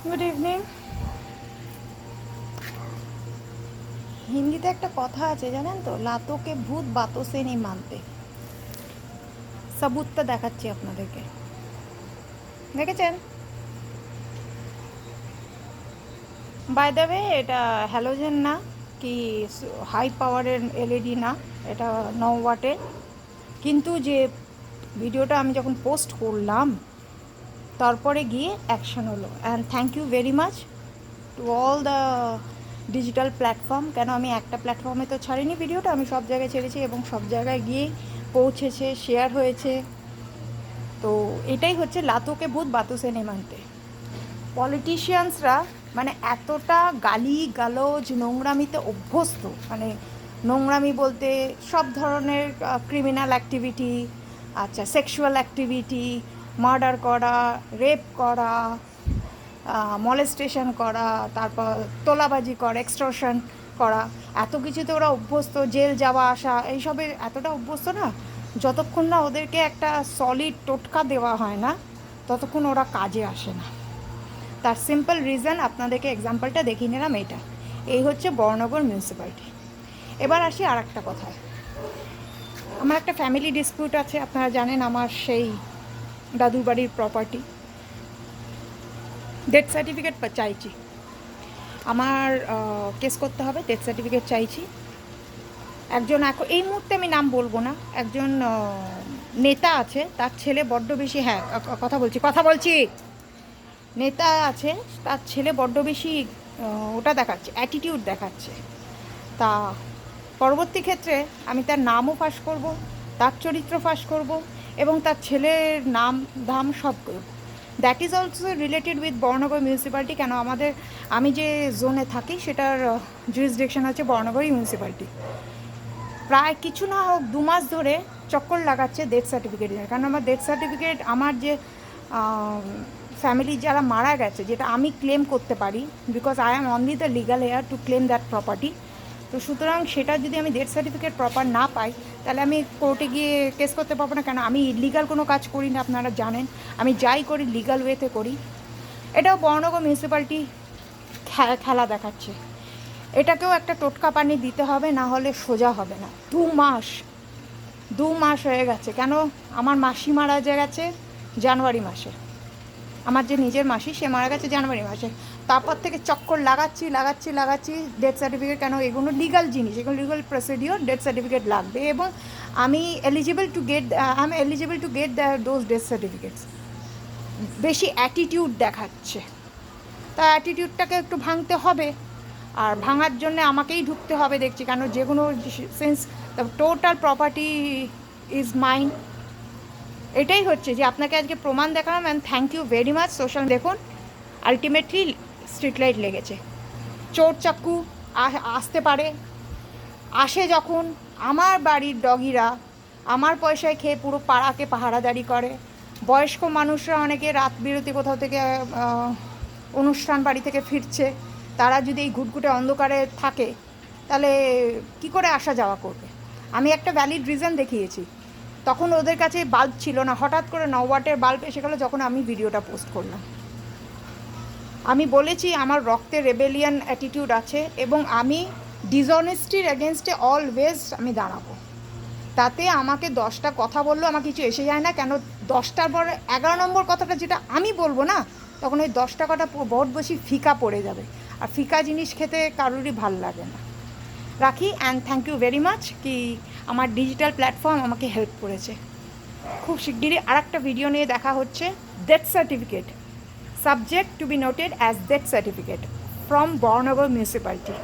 Good evening. হিন্দিতে একটা কথা আছে জানেন তো, লাতোকে ভূত বাতো সে নেই মানতে। সাবুতটা দেখাচ্ছি আপনাদেরকে, দেখেছেন? বাই দ্য ওয়ে, এটা হ্যালোজেন না, কি হাই পাওয়ারের এলইডি না, এটা 9 ওয়াটের। কিন্তু যে ভিডিওটা আমি যখন পোস্ট করলাম তারপরে গিয়ে অ্যাকশন হলো। And thank you very much to all the digital platform. কেন আমি একটা প্ল্যাটফর্মে তো ছাড়িনি ভিডিওটা, আমি সব জায়গায় ছেড়েছি এবং সব জায়গায় গিয়ে পৌঁছেছে, শেয়ার হয়েছে। তো এটাই হচ্ছে লাতোকে ভূত বাতো সে নেই মানতে। পলিটিশিয়ানসরা মানে এতটা গালি গালজ নোংরামিতে অভ্যস্ত, মানে নোংরামি বলতে সব ধরনের ক্রিমিনাল অ্যাক্টিভিটি, আচ্ছা সেক্সুয়াল অ্যাক্টিভিটি, মার্ডার করা, রেপ করা, মলেস্টেশন করা, তারপর তোলাবাজি করা, এক্সটর্শন করা, এত কিছুতে ওরা অভ্যস্ত, জেল যাওয়া আসা এইসবে এতটা অভ্যস্ত না, যতক্ষণ না ওদেরকে একটা সলিড টোটকা দেওয়া হয় না ততক্ষণ ওরা কাজে আসে না। তার সিম্পল রিজন আপনাদেরকে এক্সাম্পলটা দেখিয়ে নিলাম। এটা এই হচ্ছে বড়নগর মিউনিসিপ্যালিটি। এবার আসি আর একটা কথায়। আমার একটা ফ্যামিলি ডিসপিউট আছে, আপনারা জানেন, আমার সেই দাদুর বাড়ির প্রপার্টি ডেথ সার্টিফিকেট চাইছি। আমার কেস করতে হবে, ডেথ সার্টিফিকেট চাইছি। একজন এই মুহূর্তে আমি নাম বলবো না, একজন নেতা আছে, তার ছেলে বড্ড বেশি, হ্যাঁ কথা বলছি, নেতা আছে, তার ছেলে বড্ড বেশি ওটা দেখাচ্ছে, অ্যাটিটিউড দেখাচ্ছে। তা পরবর্তী ক্ষেত্রে আমি তার নামও ফাঁস করব, তার চরিত্র ফাঁস করব এবং তার ছেলের নাম ধাম সব করব। That is also related with Baranagar municipality. কেন আমি যে জোনে থাকি সেটার জুরিসডিকশন হচ্ছে বড়নগর মিউনিসিপ্যালিটি। প্রায় কিছু না হোক 2 মাস ধরে চক্কর লাগাচ্ছে ডেথ সার্টিফিকেটের। কারণ আমার ডেথ সার্টিফিকেট, আমার যে ফ্যামিলি যারা মারা গেছে, যেটা আমি ক্লেম করতে পারি, because I am only the legal hair to claim that property. তো সুতরাং সেটা যদি আমি ডেথ সার্টিফিকেট প্রপার না পাই, তাহলে আমি কোর্টে গিয়ে কেস করতে পারবো না। কেন আমি ইলিগাল কোনো কাজ করি না, আপনারা জানেন। আমি যাই করি লিগাল ওয়েতে করি। এটাও বড়নগর মিউনিসিপ্যালিটি খেলা দেখাচ্ছে। এটাকেও একটা টোটকা পানি দিতে হবে, না হলে সোজা হবে না। 2 মাস হয়ে গেছে। কেন? আমার মাসি মারা গেছে জানুয়ারি মাসে। আমার যে নিজের মাসি, সে মারা গেছে জানুয়ারি মাসে। তারপর থেকে চক্কর লাগাচ্ছি ডেথ সার্টিফিকেট। কেন? এগুলো লিগাল জিনিস, এগুলো লিগাল প্রসিডিওর, ডেথ সার্টিফিকেট লাগবে এবং আমি eligible to get those death certificates. বেশি অ্যাটিটিউড দেখাচ্ছে, তা অ্যাটিটিউডটাকে একটু ভাঙতে হবে। আর ভাঙার জন্য আমাকেই ঢুকতে হবে দেখছি, কেন যে কোনো since the total property is mine. এটাই হচ্ছে যে আপনাকে আজকে প্রমাণ দেখালাম। And thank you very much social. দেখুন, আলটিমেটলি স্ট্রিট লাইট লেগেছে। চোর চাক্কু আসতে পারে, আসে যখন আমার বাড়ির ডগিরা আমার পয়সায় খেয়ে পুরো পাড়াকে পাহারাদারি করে। বয়স্ক মানুষরা অনেকে রাত বিরতি কোথাও থেকে অনুষ্ঠান বাড়ি থেকে ফিরছে, তারা যদি এই ঘুটঘুটে অন্ধকারে থাকে তাহলে কি করে আসা যাওয়া করবে? আমি একটা ভ্যালিড রিজন দেখিয়েছি, তখন ওদের কাছে বাল্ব ছিল না, হঠাৎ করে 9 ওয়াটের বাল্ব এসে গেলো যখন আমি ভিডিওটা পোস্ট করলাম। আমি বলেছি আমার রক্তে রেবেলিয়ান অ্যাটিটিউড আছে এবং আমি ডিসঅনেস্টির এগেনস্টে অলওয়েজ আমি দাঁড়াবো। তাতে আমাকে 10টা কথা বললেও আমার কিছু এসে যায় না। কেন? 10টার পর 11 নম্বর কথাটা যেটা আমি বলবো না, তখন ওই 10টা কথা বহুত বেশি ফিকা পড়ে যাবে, আর ফিকা জিনিস খেতে কারোরই ভাল লাগে না। রাখি। And thank you very much কি আমার ডিজিটাল প্ল্যাটফর্ম আমাকে হেল্প করেছে। খুব শিগগিরই আর একটা ভিডিও নিয়ে দেখা হচ্ছে। Death certificate, subject to be noted as death certificate from Baranagar municipality.